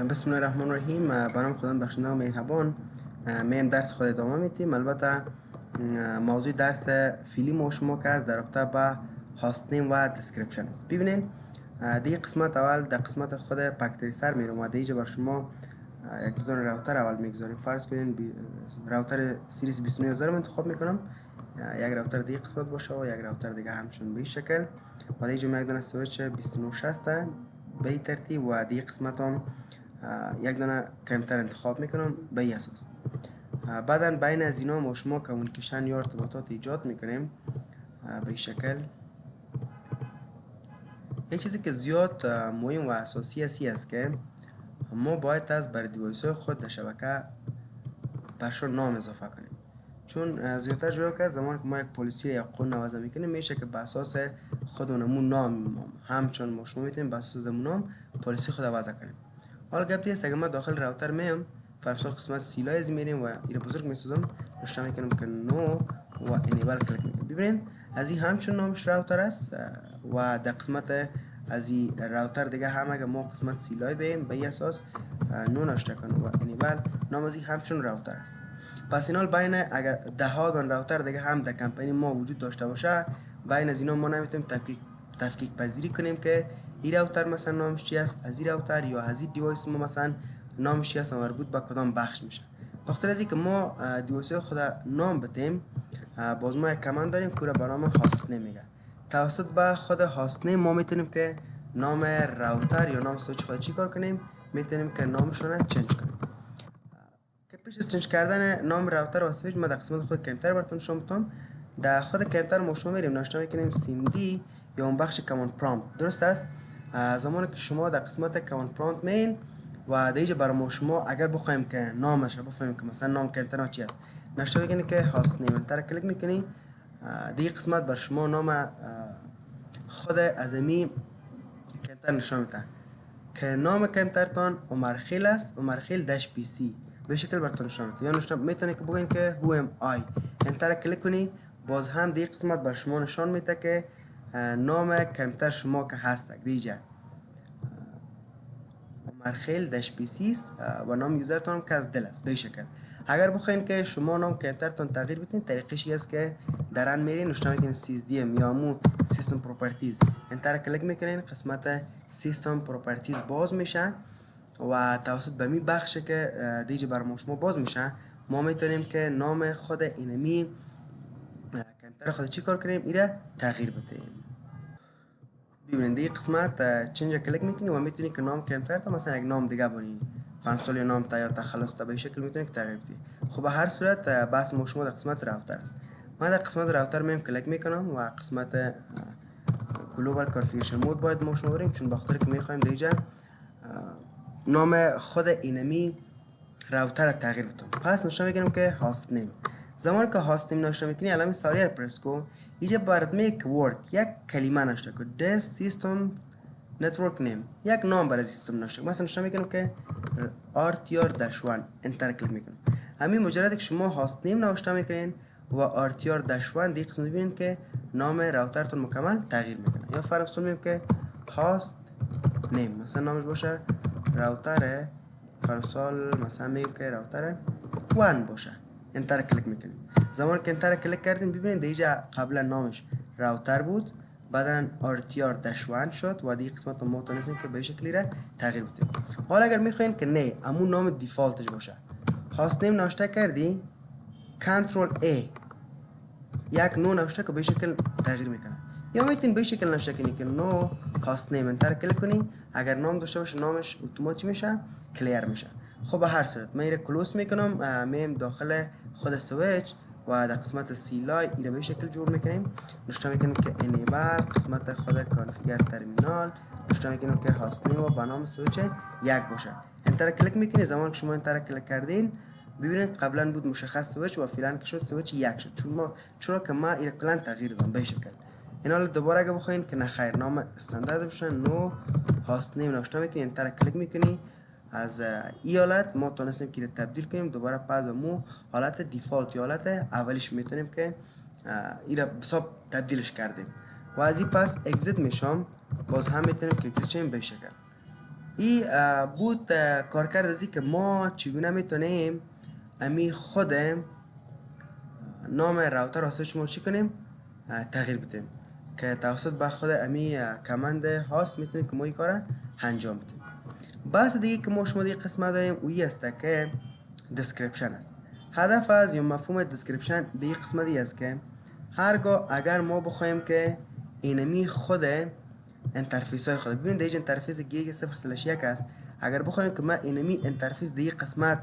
بسم الله الرحمن الرحیم. به نام خداوند بخشنده و مهربان. میم درس خود ادامه میتیم. البته موضوع درس فیلی ما شما که از در رابطه به هاست نیم و دیسکریپشن است. ببینین دیگه قسمت اول در قسمت خود پک سر میرم و دیگه بر شما یک دونه راوتر اول میگذاریم. فرض کنین راوتر سیریز 29000 انتخاب میکنم. یک راوتر دیگه قسمت باشه و یک راوتر دیگه همچون به این شکل و دیگه یک دونه سویچ 2960 به این ترتیب و دیگه قسمت هم یک دونه کمتر انتخاب میکنم به این اساس. بعدا بین از اینا ما شما کمونیکیشن یا ارتباطات ایجاد میکنیم به این شکل. یک چیزی که زیاد مهم و اساسی است که ما باید از بر دیوایس خود در شبکه برشون نام اضافه کنیم، چون زیادتر جایی که زمان که ما یک پلیسی یا قانون وضع میکنیم میشه که به اساس خودمون نام همچون ما شما میتونیم به اساس نام پلیسی خود وضع کنیم. حالا گپ دیگه است اگه ما داخل راوتر میم فرض قسمت سیلایز میریم و این بزرگ میسازم روش میکنم که نو و انیبل کلیک میکنم. ببینید از این همچون نامش راوتر است و در قسمت از این راوتر دیگه هم اگه ما قسمت سیلای بیم به این اساس نو نوشته کنم و انیبل نام از این همچون راوتر است. پس اینال بین اگر ده ها دان راوتر دیگه هم در کمپانی ما وجود داشته باشه بین از اینا ما نمیتونیم تفکیک پذیری کنیم که این راوتر مثلا نامش چی است، از این راوتر یا از این دیوایس ما مثلا نامش چی است و مربوط به کدام بخش میشه. بخاطر از اینکه ما دیوایس خود نام بدیم باز ما یک کامند داریم که به نام هاست نیم میگه. توسط به خود هاست نیم ما میتونیم که نام راوتر یا نام سویچ خود چی کار کنیم، میتونیم که نامشون چنج کنیم. که پیش از چنج کردن نام راوتر و سویچ ما در قسمت خود کمتر براتون شما بتونم. در خود کمتر ما شما میریم ناشتا میکنیم سیمدی یا اون بخش کاماند پرامپت. درست است؟ زمانی که شما در قسمت کاماند پرامپت مین و دیگه برای شما اگر بخوایم که نامش بفهمیم که مثلا نام کمتر چی است ناشتا میکنی که هاست نیم انتر کلیک میکنی. دیگه قسمت بر شما نام خود ازمی کمتر نشان میده که نام کمترتان عمرخیل است، عمرخیل داش پی سی به شکل براتون نشان میده. یا نشان میتونه که بگین که هو ام آی انتر کلیک کنی باز هم دیگه قسمت بر شما نشان میده که نام کمتر شما که هست دیگه عمرخیل داش پی سی است و نام یوزرتون که از دل است به شکل. اگر بخواین که شما نام کمترتون تغییر بدین طریقش است که درن میرین نشون میکنین سیستم یا مو سیستم پروپرتیز انتر کلیک میکنین قسمت سیستم پروپرتیز باز میشه و توسط به می بخش که دیگه بر شما باز میشه ما میتونیم که نام خود اینمی کمتر خود چی کار کنیم ایره تغییر بدیم. ببینید دیگه قسمت چنج کلیک میکنی و میتونی که نام کمتر تا مثلا یک نام دیگه بری فرض نام تا یا تخلص تا به شکل میتونی که تغییر بدی. خب به هر صورت بحث ما شما در قسمت راوتر است. من در قسمت راوتر میم کلیک میکنم و قسمت گلوبال کانفیگریشن مود باید ما شما بریم چون بخاطر که میخوایم دیگه نام خود اینمی راوتر تغییر بدیم. پس نشون میکنم که هاست نیم. زمانی که هاست نیم نشون میکنی علامه سایر پرس کو اینجا برات میگه که ورد یک کلمه نشته که this system network name یک نام برای سیستم نشته. مثلا نشون میکنم که RTR-1 انتر کلیک میکنم. همین مجرد که شما هاست نیم نوشته میکنین و RTR-1 دیگه قسم میبینین که نام راوترتون مکمل تغییر میکنه. یا فرض کنیم که هاست نیم مثلا نامش باشه راوتر فرسال مثلا میگم که راوتر 1 باشه انتر کلیک میکنیم. زمان که انتر کلیک کردیم ببینید دیگه قبلا نامش راوتر بود بعدا RTR-1 شد و دیگه قسمت ما تونستیم که به شکلی را تغییر بدیم. حالا اگر میخواین که نه همون نام دیفالتش باشه هاست نیم نوشته کردی کنترل A یک نو نوشته که به شکل تغییر میکنه یا میتونین به شکل نوشته کنی که نو هاست نیم انتر کلیک کنی اگر نام داشته باشه نامش اتومات میشه کلیر میشه. خب به هر صورت من اینو کلوز میکنم میم داخل خود سویچ و در قسمت سیلای اینو به شکل جور میکنیم نشون میکنیم که انیبل قسمت خود کانفیگر ترمینال نشون میکنیم که هاست نیم و به نام سویچ یک باشه انتر کلیک میکنی. زمان که شما انتر کلیک کردین ببینید قبلا بود مشخص سویچ و فعلا که شد سویچ یک شد چون که ما این کلا تغییر دادم به شکل. اینا دوباره اگه بخواین که نه خیر نام استاندارد بشه نو هاست نیم نوشته میکنی انتر کلیک میکنی از این حالت ما تونستیم که تبدیل کنیم دوباره پس به مو حالت دیفالت یا حالت اولیش میتونیم که این را حساب تبدیلش کردیم و از این پس اگزیت میشم باز هم میتونیم که اگزیت شیم به شکل. این بود کارکرد ازی که ما چگونه میتونیم امی خود نام راوتر واسه شما چی کنیم تغییر بدیم که توسط به خود امی کمند هاست میتونیم که ما این کار انجام بدیم. بحث دیگه که ما شما دیگه قسمت داریم اوی است که description است. هدف از یا مفهوم description دیگه قسمت دی است که هرگاه اگر ما بخوایم که اینمی خود انترفیس های خود ببینید دیگه انترفیس گیگ 0/1 است. اگر بخوایم که ما اینمی انترفیس دیگه قسمت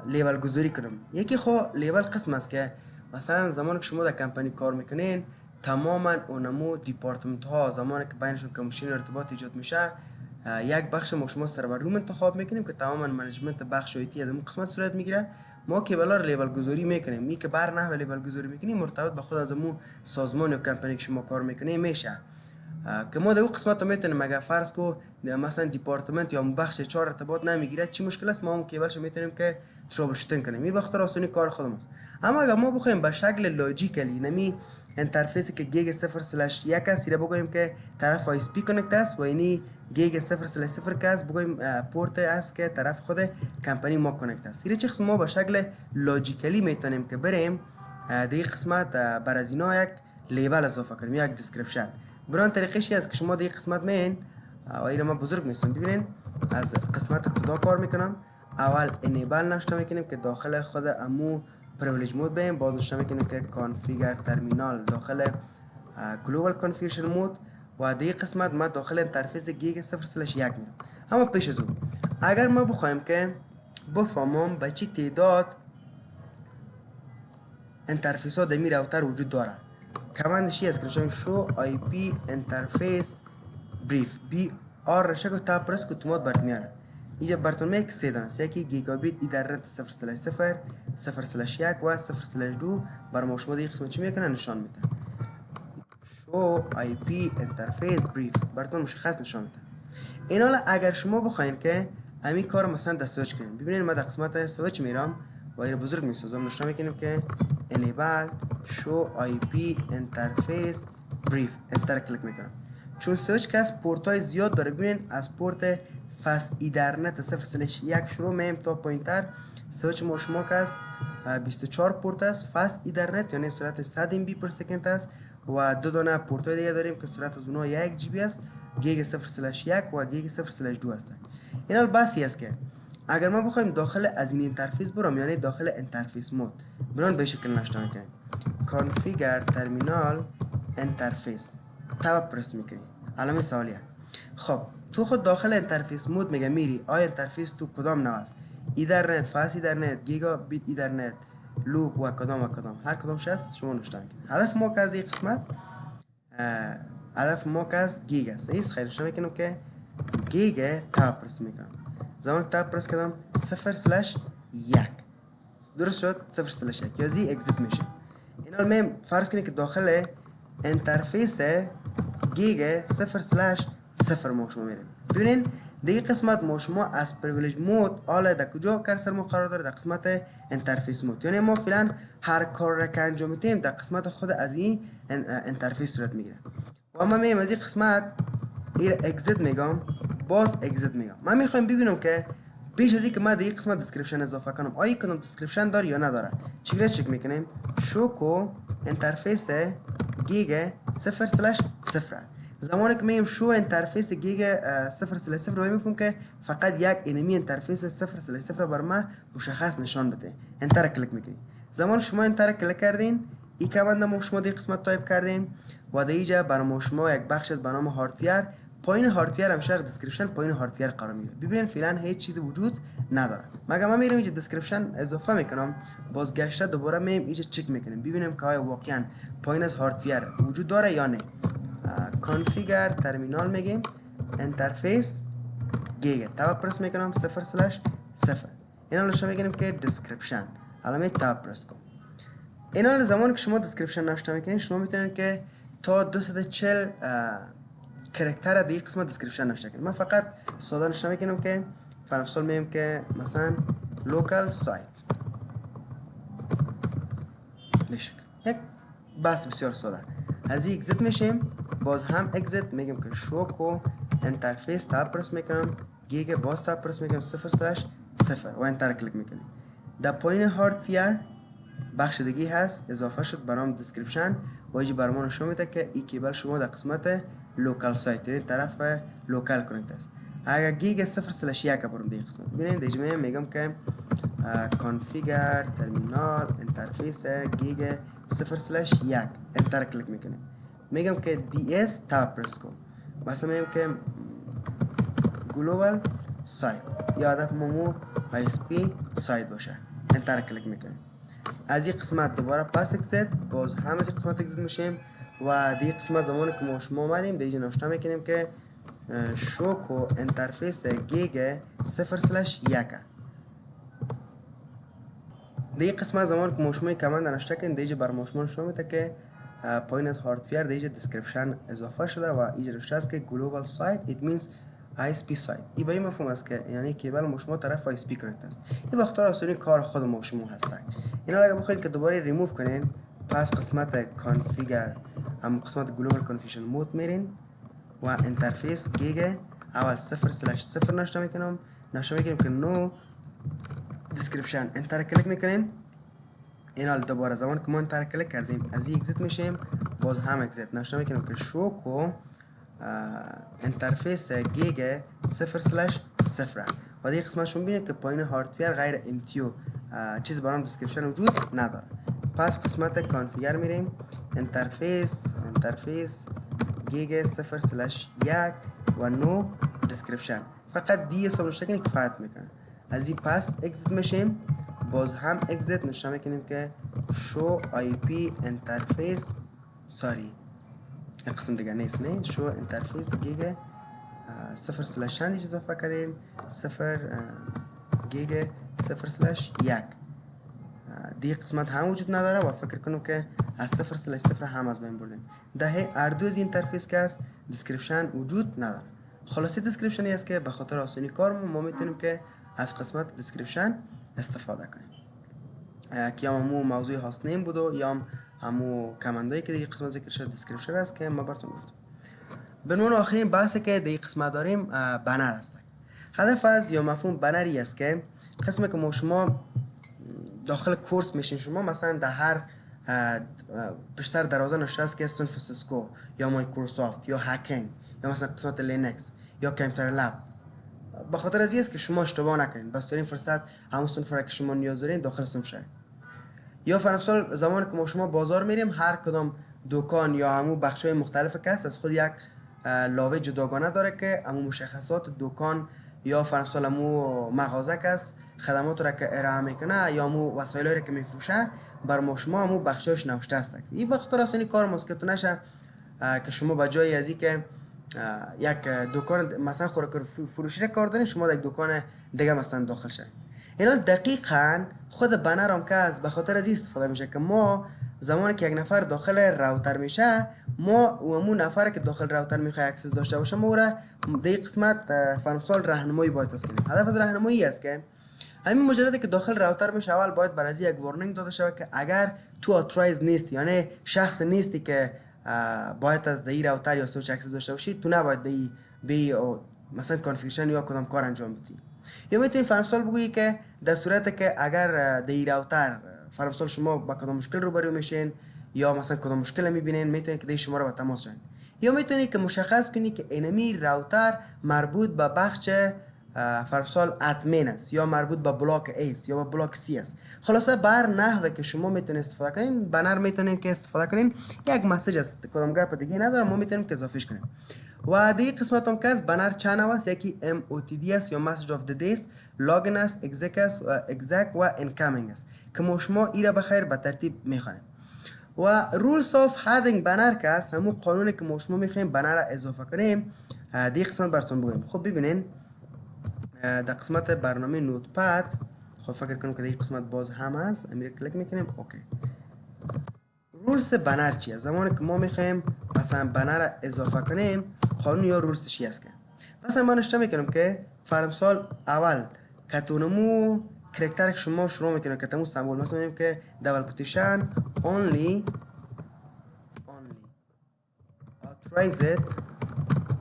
لیول گذاری کنم، یکی خو لیول قسم است که مثلا زمانی که شما در کمپانی کار میکنین تماما اونمو دیپارتمنت ها زمانی که بینشون کمیشن ارتباط ایجاد میشه یک بخش ما شما سرور روم انتخاب میکنیم که تماما منیجمنت بخش ایتی از اون قسمت صورت میگیره. ما که بلار لیول گذاری میکنیم می که بر نحو لیول گذاری میکنیم مرتبط به خود از اون سازمان یا کمپانی که شما کار میکنیم میشه که ما در اون قسمت میتونیم اگر فرض کو مثلا دیپارتمنت یا بخش 4 ارتباط نمیگیره چی مشکل است ما اون کیبلش میتونیم که ترابل شوتینگ کنیم. این بخاطر آسونی کار خودمون. اما اگر ما بخوایم به شکل لاجیکلی نمی انترفیسی که گیگ 0/1 است را بگوییم که طرف آی اس پی کانکت است و اینی گیگ 0/0 که است بگوییم پورت است که طرف خود کمپانی ما کانکت است. این چیز ما به شکل لاجیکلی میتونیم که بریم دیگه قسمت بر از اینا یک لیبل اضافه کنیم یک دیسکریپشن. بران طریقشی است که شما دیگه قسمت مین و اینا ما بزرگ میستم ببینین از قسمت ابتدا کار میکنم. اول انیبل نشته میکنیم که داخل خود امو پریویلیج مود بیم، باز نشته میکنیم که کانفیگر ترمینال داخل گلوبال کانفیگریشن مود و دیگه قسمت ما داخل انترفیس گیگ 0/1 میرم. اما پیش از اون اگر ما بخوایم که بفهمم به چی تعداد انترفیس ها دمی راوتر وجود داره کماندشی است که شو آی پی انترفیس بریف بی آر رشه که تا پرس که تومات برد میاره اینجا براتون میگه سه دانه است. یکی گیگابیت ایترنت 0/0 0/1 و 0/2 بر ما شما دیگه قسمت چی میکنه نشان میده. شو آی پی انترفیس بریف براتون مشخص نشان میده. این حالا اگر شما بخواین که همین کار مثلا در سویچ کنیم ببینید ما در قسمت سویچ میرم و این بزرگ میسازم نشان میکنیم که enable show IP interface brief انتر کلیک میکنم چون سویچ که از پورت های زیاد داره. ببینید از پورت فست ایدرنت 0/1 شروع میم تا پایینتر سویچ ما شما که است 24 پورت است فست ایدرنت یعنی سرعت 100 MB پر سکند است و دو دانه پورت های دیگه داریم که سرعت از اونها 1 GB است گیگ 0/1 و گیگ 0/2 هستند. این حال بحثی است که اگر ما بخوایم داخل از این انترفیس برم یعنی داخل انترفیس مود بران به شکل نشان کنیم کانفیگر ترمینال انترفیس تاب پرس میکنی علامه سوالیه. خب تو خود داخل انترفیس مود میگه میری آیا انترفیس تو کدام نوع است ایدرنت فاست ایدرنت گیگا بیت ایدرنت لوپ و کدام هر کدامش هست شما نشان کنید. هدف ما که از این قسمت هدف ما که از گیگ است. ایست خیلی نشان میکنم که گیگ تاب پرس میکنم زمان تاب پرس کردم 0/1 درست شد 0/1 یا زی اگزیت میشه. اینا میم فرض کنید که داخل انترفیس گیگ 0/0 ما شما میریم. ببینین دیگه قسمت ما شما از پریویلیج مود حالا در کجا کرسر ما قرار داره در قسمت انترفیس مود یعنی ما فعلا هر کار را که انجام میدیم در قسمت خود از این انترفیس صورت میگیره و ما میم از این قسمت این اگزیت میگم باز اگزیت میگم. من میخوایم ببینم که پیش از اینکه ما دیگه قسمت دیسکریپشن اضافه کنم آیا کدام دیسکریپشن داره یا نداره چیکار چک میکنیم شو انترفیس گیگ 0/0 زمانی که میگیم شو انترفیس گیگ 0/0 رو میفهمم که فقط یک انمی انترفیس 0/0 بر ما مشخص نشان بده انتر کلیک میکنیم. زمان شما انتر کلیک کردین این کمند ما شما دی قسمت تایپ کردیم و در اینجا برای شما یک بخش از به نام هاردویر پایین هاردویر هم شغل دیسکریپشن پایین هاردویر قرار میگیره. ببینید فعلا هیچ چیزی وجود نداره. مگه من میرم اینجا دیسکریپشن اضافه میکنم بازگشته دوباره میرم اینجا چک میکنیم ببینیم که آیا واقعا پایین از هاردویر وجود داره یا نه. کانفیگر ترمینال میگیم انترفیس گیگ تاب پرس میکنم 0/0 اینا رو شما میگیم که دیسکریپشن علامه تاب پرس کن. اینا زمانی که شما دیسکریپشن نوشته میکنید شما میتونید که تا 240 کرکتر دیگه قسمت دیسکریپشن نوشته کنید. من فقط ساده نوشته میکنم که فرض میگم که مثلا لوکال سایت میشه یک بس بسیار ساده. از این اگزیت میشیم باز هم اگزیت میگیم که شو کو انترفیس تاب پرس میکنم، گیگ باز تاب پرس میکنم 0/0 و انتر کلیک میکنیم. در پایین هاردویر بخش دیگه هست اضافه شد به نام دیسکریپشن و اینجا برمان نشون میده که این کیبل شما در قسمت لوکال سایت یعنی طرف لوکال کانکت است. اگر گیگ 0/1 برم دیگه قسمت ببینید اینجا میگم که کانفیگر ترمینال انترفیس گیگ 0/1 انتر کلیک میکنیم. میگم که دی اس تاب پرس کن، مثلا میگم که گلوبال سایت یا هدف مو آی اس پی سایت باشه، انتر کلیک میکنیم. از این قسمت دوباره پس اکزیت، باز هم از این قسمت اکزیت میشیم و دیگه قسمت زمانی که ما شما اومدیم دیگه نوشته میکنیم که شوکو انترفیس گیگ 0/1. دیگه قسمت زمان که مشموعی کمند نوشته کنیم دیگه بر مشموع نشون میده که پایین از هاردویر دیگه دیسکریپشن اضافه شده و اینجا نوشته است که گلوبال سایت it means ISP سایت. این به این مفهوم است که یعنی کیبل مشموع طرف ISP کانکت است. این بخاطر آسانی کار خود مشموع هست. اینا اگه بخواید که دوباره ریموو کنین پس قسمت کانفیگر هم قسمت گلوبال کانفیگریشن مود میرین و انترفیس گیگ اول 0/0 نوشته میکنم که نو دیسکریپشن انتر کلیک میکنیم. اینا دوباره زمان که ما انتر کلیک کردیم از این اگزیت میشیم، باز هم اگزیت نوشته میکنیم که شوکو انترفیس گیگ 0/0 و دیگه قسمت شما ببینید که پایین هاردویر غیر امتیو چیز برام دیسکریپشن وجود نداره. پس قسمت کانفیگر میریم انترفیس گیگ 0/1 و نو دیسکریپشن، فقط دی اس نوشته کنید کفایت میکنه. از این پس اگزیت میشیم، باز هم اگزیت نوشته میکنیم که شو آی پی انترفیس ساری این قسم دیگه نیست، نه شو انترفیس گیگ 0/1 اضافه کردیم 0 گیگ 0/1 دیگه قسمت هم وجود نداره و فکر کنم که از 0/0 هم از بین بردیم. ده هر دو از اینترفیس که است دیسکریپشن وجود نداره. خلاصه دیسکریپشنی است که به خاطر آسانی کار ما میتونیم که از قسمت دیسکریپشن استفاده کنیم که یا همون موضوع هاست نیم بود و یا همون کمندایی که دیگه قسمت ذکر شد دیسکریپشن است که ما براتون گفتم. به عنوان آخرین بحثی که دیگه قسمت داریم بنر است. هدف از یا مفهوم بنری است که قسمی که ما شما داخل کورس میشین، شما مثلا در هر بیشتر دروازه نوشته است که سان فرانسیسکو یا مایکروسافت یا هکینگ یا مثلا قسمت لینکس یا کامپیوتر لب. به خاطر از این است که شما اشتباه نکنین، بس در این فرصت همون صنف که شما نیاز دارین داخل صنف شید. یا فرض زمانی که ما شما بازار میریم هر کدام دکان یا همون بخش‌های مختلف که هست از خود یک لاوه جداگانه داره که همون مشخصات دکان یا فرض همون مغازه که است خدمات را که ارائه میکنه یا همون وسایلی را که میفروشه بر ما شما همون بخشش نوشته است. این بخاطر اصلا کار مسکت نشه که شما به جای از که یک دکان مثلا خوراک فروشی را کار دارین شما در یک دکان دیگه مثلا داخل شید. اینا دقیقاً خود بنر هم که از به خاطر از این استفاده میشه که ما زمانی که یک نفر داخل راوتر میشه ما و همون نفر که داخل راوتر میخواد اکسس داشته باشه ما را در قسمت فرمسال راهنمایی باید کنیم. هدف از راهنمایی است که همین مجرد که داخل راوتر میشه اول باید برای یک وارنینگ داده شود که اگر تو اترایز نیستی یعنی شخص نیستی که باید از در راوتر یا سویچ اکسس داشته باشی تو نباید بی مثلا کانفیگریشن یا کدام کار انجام بدی. یا میتونید فرمسال بگویی که در صورت که اگر در راوتر فرمسال شما با کدام مشکل روبرو میشین یا مثلا کدام مشکل میبینین میتونید که در شما رو به تماس شین یا میتونید که مشخص کنید که انمی راوتر مربوط به بخش فرمسال ادمین است یا مربوط به بلاک ایس یا به بلاک سی است. خلاصه بر نحوه که شما میتونید استفاده کنین بنر میتونید که استفاده کنین یک مسیج است کدام گپ دیگه نداره ما میتونیم که اضافهش کنیم. و دیگه قسمت هم که از بنر چند است یکی MOTD است یا مسیج اف دی دیس لاگین است اگزک و اینکامینگ است که ما شما ای را بخیر به ترتیب میخوانیم. و رولز آف هدینگ بنر که است همون قانونی که ما شما میخوایم بنر را اضافه کنیم دیگه قسمت براتون بگیم. خب ببینین در قسمت برنامه نوتپد خب فکر کنم که دیگه قسمت باز هم هست امیر کلیک میکنیم اوکی. رولز بنر چیه؟ زمانی که ما میخوایم مثلا بنر را اضافه کنیم قانون یا رولز چی است که مثلا ما نوشته میکنم که فرمسال اول کتونمو کرکتر که شما شروع میکنم کتونمو سمبول مثلا میگیم که دبل کوتیشن only authorized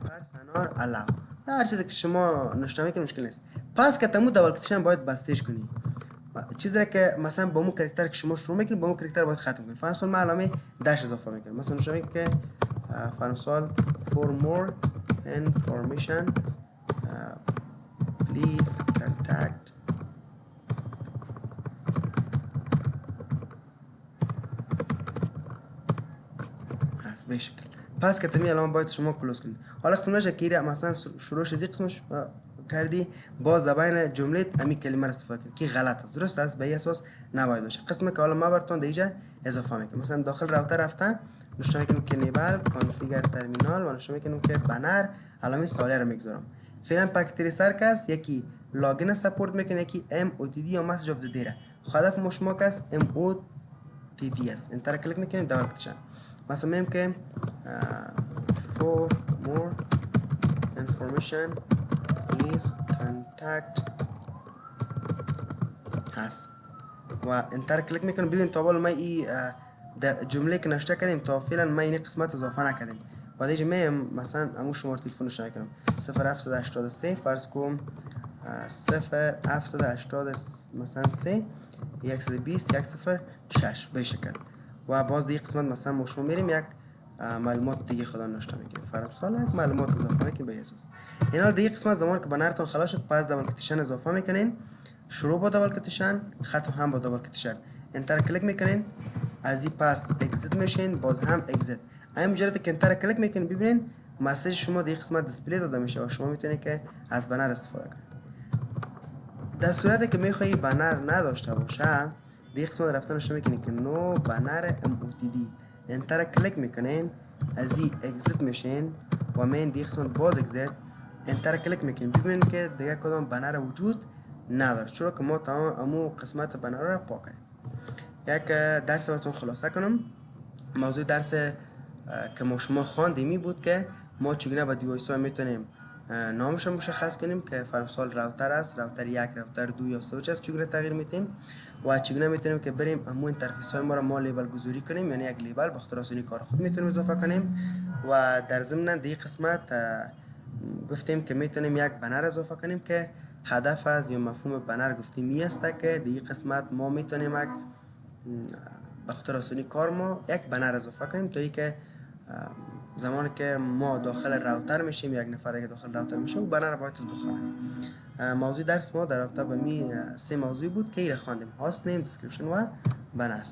person بنار الاو، هر چیزی که شما نوشته میکنید مشکل نیست. پس که تمو دبل کتیشن باید بستش کنی. چیزی که مثلا با مو کاراکتر که شما شروع میکنید با مو کاراکتر باید ختم کنید. فرض کنید من علامه داش اضافه میکنم، مثلا نوشته میگم که فرض for more information please contact هست به شکل. پس که تمی علامه باید شما کلوز کنید. حالا قسمش که مثلا شروعش از قسمش کردی باز دباین جمله امی کلمه رو استفاده کنید که غلط است، درست است، به این اساس نباید باشه. قسمی که حالا ما براتون دیجا اضافه میکنم، مثلا داخل راوتر رفتن نوشته میکنم که نیبل کانفیگر ترمینال و نوشته میکنم که بنر علامه ساله رو میگذارم. فعلا پاکت تریسر کس یکی لاگین سپورت میکنه، یکی ام او تی دی یا مسیج اف دی را. هدف ما شما کس ام او تی دی است. انتر کلیک میکنیم دبل کلیک. مثلا میگم که for more information please contact هست و انتر کلیک میکنم. ببین تا بالا ما این جمله که نوشته کردیم تا فعلا ما این قسمت اضافه نکردیم. بعد اینجا میم مثلا همون شماره تلفن نوشته میکنم 0783 فرض کن 0780 مثلا 3 120 106 به شکل. و باز دیگه قسمت مثلا ما شما میریم یک معلومات دیگه خدا نوشته میکنیم، فرض سال یک معلومات اضافه میکنیم به اساس اینا. دیگه قسمت زمان که بنرتون خلاص شد پس دبل کتیشن اضافه میکنین، شروع با دبل کتیشن، ختم هم با دبل کتیشن. انتر کلیک میکنین، از این پس اگزیت میشین، باز هم اگزیت. همین مجرد که انتر کلیک میکنین ببینین مسیج شما دیگه قسمت دیسپلی داده میشه و شما میتونید که از بنر استفاده کنید. در صورتی که میخوایی بنر نداشته باشه دیگه قسمت رفتن نوشته میکنین که نو بنر ام او تی دی، انتر کلیک میکنین، از این اگزیت میشین و من دیگه قسمت باز اگزیت. انتر کلیک میکنین ببینین که دیگه کدام بنر وجود نداره، چرا که ما تمام امو قسمت بنر رو پاک کردیم. یک درس براتون خلاصه کنم. موضوع درس که ما شما خواندیم این بود که ما چگونه با دیوایس ها میتونیم نامش رو مشخص کنیم که فرض راوتر است، راوتر یک، راوتر دو یا سوچ است، چگونه تغییر میتیم و چگونه میتونیم که بریم امو اینترفیس های ما رو ما لیبل گذاری کنیم، یعنی یک لیبل بخاطر آسانی کار خود میتونیم اضافه کنیم. و در ضمن دیگه قسمت گفتیم که میتونیم یک بنر اضافه کنیم که هدف از یا مفهوم بنر گفتیم می است که دیگه قسمت ما میتونیم یک بخاطر آسانی کار ما یک بنر اضافه کنیم تا اینکه زمانی که ما داخل راوتر میشیم یک نفر دیگه داخل راوتر میشه و بنر باید بخونه. موضوع درس ما در رابطه با می سه موضوع بود که ایره خواندیم: هاست نیم، دیسکریپشن و بنر.